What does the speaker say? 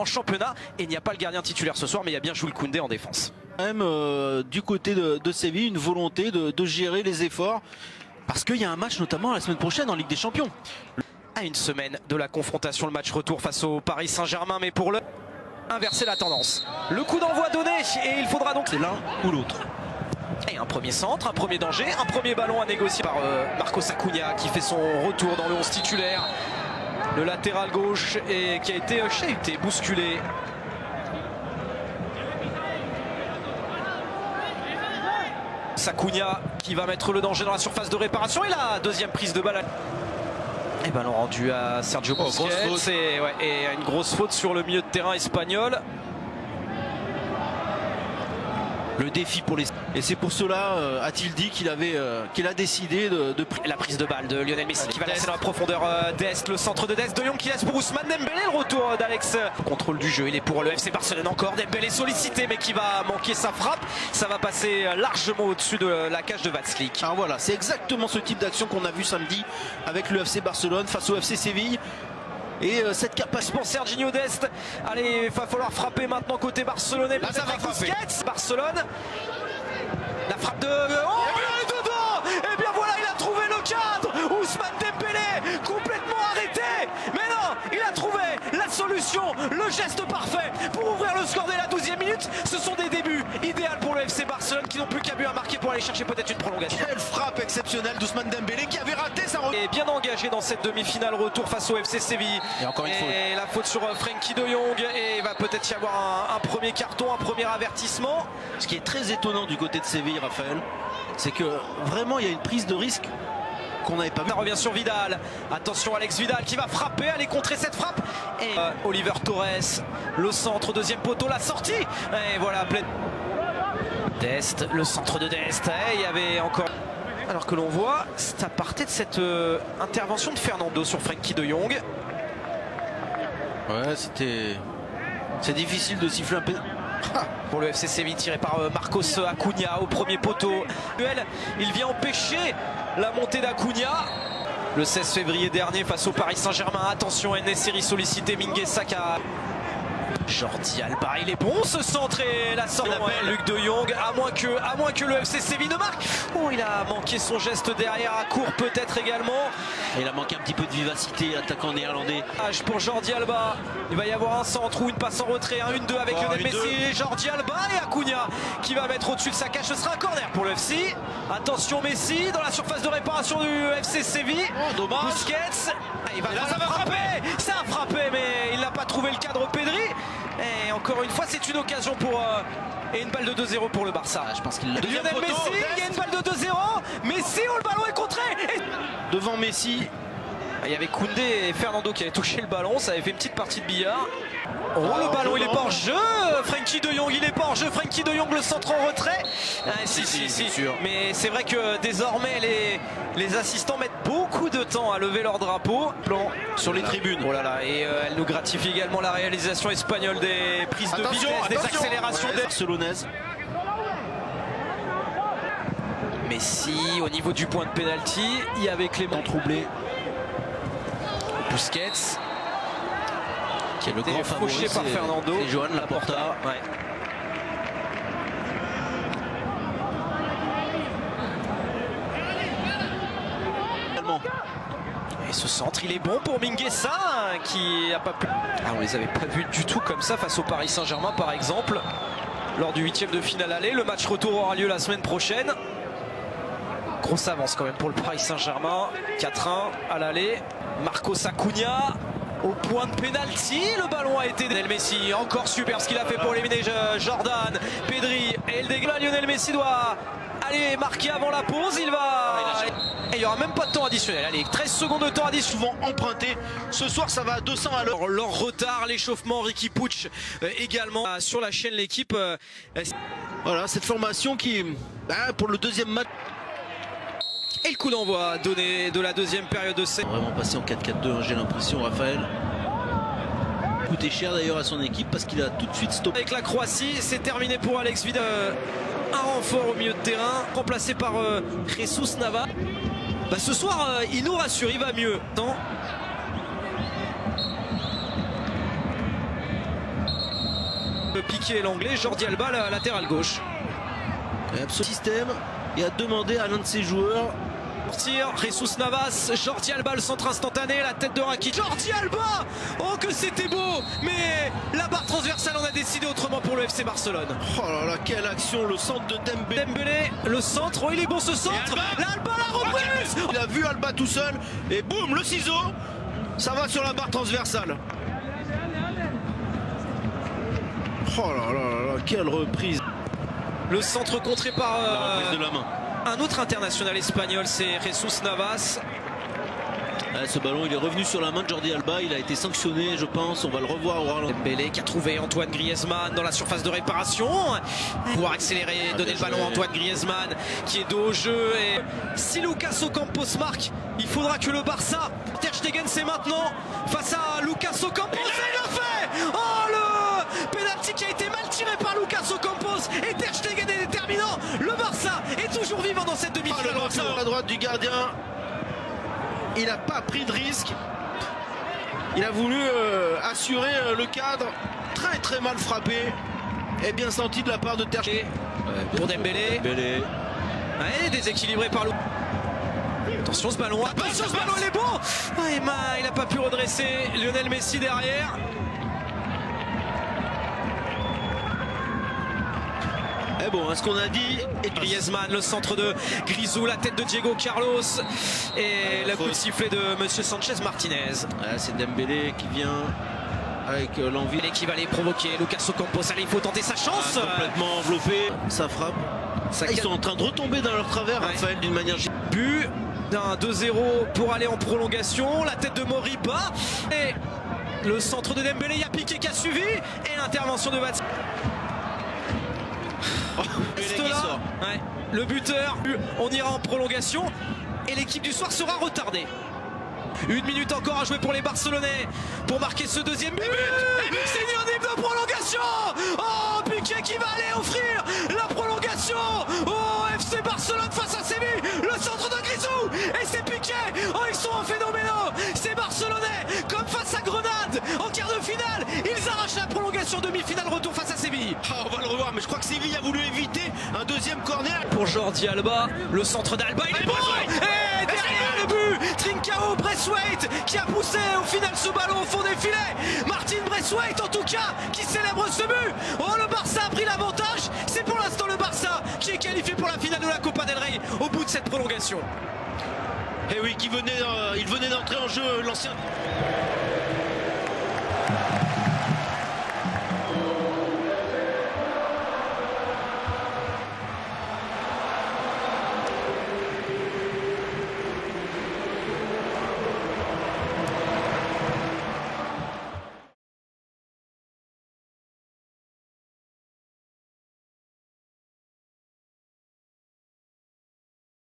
championnat. Et il n'y a pas le gardien titulaire ce soir, mais il y a bien Jules Koundé en défense. Même du côté de Séville, une volonté de gérer les efforts. Parce qu'il y a un match notamment la semaine prochaine en Ligue des Champions. À une semaine de la confrontation, le match retour face au Paris Saint-Germain, mais pour inverser la tendance. Le coup d'envoi donné et il faudra donc... C'est l'un ou l'autre. Et un premier centre, un premier danger, un premier ballon à négocier par Marcos Acuna qui fait son retour dans le 11 titulaire. Le latéral gauche et qui a été chahuté, bousculé. Acuna qui va mettre le danger dans la surface de réparation et la deuxième prise de balle. Et ballon rendu à Sergio Busquets et une grosse faute sur le milieu de terrain espagnol. Le défi pour les... Et c'est pour cela, a-t-il dit qu'il a décidé de... La prise de balle de Lionel Messi qui va lancer dans la profondeur d'Est, le centre de Dest, De Jong qui laisse pour Ousmane Dembélé, le retour d'Alex. Contrôle du jeu, il est pour le FC Barcelone encore, Dembélé sollicité mais qui va manquer sa frappe. Ça va passer largement au-dessus de la cage de Vatslik. Ah voilà, c'est exactement ce type d'action qu'on a vu samedi avec le FC Barcelone face au FC Séville. Et cette capacité pour Serginho Dest. Allez, il va falloir frapper maintenant côté barcelonais. Là, ça va frapper. Barcelone. La frappe de... Oh, il est dedans. Et bien voilà, il a trouvé le cadre. Ousmane Dembélé, complètement arrêté. Mais non, il a trouvé la solution, le geste parfait pour ouvrir le score dès la 12e minute. Ce sont des débuts idéaux pour le FC Barcelone qui n'ont plus qu'à but à marquer pour aller chercher peut-être une prolongation. Quelle frappe exceptionnelle d'Ousmane Dembélé qui avait raté sa... Et bien engagé dans cette demi-finale retour face au FC Séville. Et encore une faute. Et la faute sur Frenkie de Jong. Et il va peut-être y avoir un premier carton, un premier avertissement. Ce qui est très étonnant du côté de Séville, Raphaël, c'est que vraiment il y a une prise de risque qu'on n'avait pas vu. Ça revient sur Vidal. Attention Alex Vidal qui va frapper, aller contrer cette frappe. Et Oliver Torres, le centre, deuxième poteau, la sortie. Et voilà, plein. Dest, le centre de Dest. Et il y avait encore... Alors que l'on voit, ça partait de cette intervention de Fernando sur Frenkie de Jong. Ouais, c'est difficile de siffler un peu. Pour le FC Séville tiré par Marcos Acuna au premier poteau. Il vient empêcher la montée d'Acuna. Le 16 février dernier face au Paris Saint-Germain. Attention, En-Nesyri sollicité, Mingueza. Jordi Alba, il est bon ce centre et la sortie. Luc de Jong, à moins que le FC Séville ne marque. Oh, il a manqué son geste derrière à court peut-être également. Et il a manqué un petit peu de vivacité, l'attaquant néerlandais. Pour Jordi Alba, il va y avoir un centre ou une passe en retrait, un 1-2 avec Lionel Messi, Jordi Alba et Acuna qui va mettre au-dessus de sa cage. Ce sera un corner pour le FC. Attention Messi dans la surface de réparation du FC Séville. Oh, dommage. Busquets, il va frapper. Ça a frappé mais il n'a pas trouvé le cadre Pedri. Et encore une fois, c'est une occasion pour... et une balle de 2-0 pour le Barça. Je pense qu'il l'a. Lionel Messi, il y a une balle de 2-0. Messi, oh, le ballon est contré. Devant Messi. Il y avait Koundé et Fernando qui avaient touché le ballon. Ça avait fait une petite partie de billard. Oh, le ballon, il est pas en jeu. Frenkie de Jong, il est pas en jeu. Frenkie de Jong, le centre en retrait. Si. Sûr. Mais c'est vrai que désormais, les assistants mettent beaucoup de temps à lever leur drapeau. Plan sur les tribunes. Oh là là, et elle nous gratifie également la réalisation espagnole des prises de vitesse, des accélérations des barcelonaises. Messi, au niveau du point de pénalty, il y avait Clément troublé. Busquets, qui est le grand favori par Fernando. Et Joan Laporta. Ouais. Et ce centre, il est bon pour Mingueza qui a pas pu... Ah, on les avait pas vus du tout comme ça face au Paris Saint-Germain par exemple. Lors du 8e de finale aller, le match retour aura lieu la semaine prochaine. Grosse avance quand même pour le Paris Saint-Germain. 4-1 à l'aller. Marcos Acuna au point de pénalty. Le ballon a été Lionel Messi. Encore super ce qu'il a fait pour éliminer Jordan, Pedri et le dégât. Lionel Messi doit aller marquer avant la pause. Il va... Et il n'y aura même pas de temps additionnel. Allez, 13 secondes de temps additionnel. Souvent emprunté. Ce soir, ça va à 200 à l'heure. Leur retard, l'échauffement, Ricky Puig également sur la chaîne L'équipe. Voilà, cette formation qui, pour le deuxième match. Et le coup d'envoi donné de la deuxième période de cette. Vraiment passé en 4-4-2, j'ai l'impression, Raphaël. Coûté cher d'ailleurs à son équipe parce qu'il a tout de suite stoppé. Avec la Croatie, c'est terminé pour Alex Vidal. Un renfort au milieu de terrain, remplacé par Jesus Nava. Ce soir, il nous rassure, il va mieux. Piqué l'anglais, Jordi Alba la latéral gauche. Ce système et a demandé à l'un de ses joueurs. Sortir, Jesus Navas, Jordi Alba le centre instantané, la tête de Rakitic. Jordi Alba, oh que c'était beau, mais la barre transversale en a décidé autrement pour le FC Barcelone. Oh là là, quelle action, le centre de Dembélé. Dembélé, le centre, oh il est bon ce centre. Alba la reprise. Il a vu Alba tout seul et boum, le ciseau. Ça va sur la barre transversale. Oh là là là là, quelle reprise. Le centre contré par La reprise de la main. un autre international espagnol, c'est Jesus Navas. Ce ballon, il est revenu sur la main de Jordi Alba. Il a été sanctionné, je pense. On va le revoir au ralenti. Dembélé qui a trouvé Antoine Griezmann dans la surface de réparation. Pouvoir accélérer, donner le ballon à Antoine Griezmann qui est dos au jeu. Et si Lucas Ocampos marque, il faudra que le Barça. Ter Stegen, c'est maintenant face à Lucas Ocampos. Et il l'a fait. Oh, le penalty qui a été mal tiré par Lucas Ocampos. Et Ter Stegen est déterminant. Le Barça est toujours vivant dans cette demi-finale. Le Barça à droite du gardien. Il n'a pas pris de risque. Il a voulu assurer le cadre. Très très mal frappé. Et bien senti de la part de Ter Stegen. Pour Dembélé. Ouais, déséquilibré par attention ce ballon. Attention ce ballon, il est bon. Ah, il n'a pas pu redresser Lionel Messi derrière. Eh bon, ce qu'on a dit. Et Griezmann, le centre de Grisou, la tête de Diego Carlos et le coup de sifflet de Monsieur Sanchez Martinez. C'est Dembélé qui vient avec l'envie. Qui va les provoquer. Lucas Ocampos, allez, il faut tenter sa chance. Complètement enveloppé. Ça frappe. Ils sont en train de retomber dans leur travers, Raphaël, d'une manière. But d'un 2-0 pour aller en prolongation. La tête de Moriba et le centre de Dembélé. Il y a Piqué qui a suivi et l'intervention de Vats. Ouais, le buteur, on ira en prolongation et l'équipe du soir sera retardée. 1 minute encore à jouer pour les Barcelonais pour marquer ce deuxième but. C'est unanime de prolongation. Oh, Piqué qui va aller offrir la prolongation au FC Barcelone face à Séville. Le centre de Grisou et c'est Piqué. Oh, ils sont phénoménaux. C'est Barcelonais comme face à Grenade en quart de finale. Ils arrachent la prolongation, demi-finale, retour face à Séville. On va le revoir, mais je crois que Séville a voulu éviter un deuxième corner. Pour Jordi Alba, le centre d'Alba, il est bon. Et derrière le but, Trincao Braithwaite qui a poussé au final ce ballon au fond des filets. Martin Braithwaite en tout cas qui célèbre ce but. Oh, le Barça a pris l'avantage. C'est pour l'instant le Barça qui est qualifié pour la finale de la Copa del Rey au bout de cette prolongation. Et oui, il venait d'entrer en jeu l'ancien.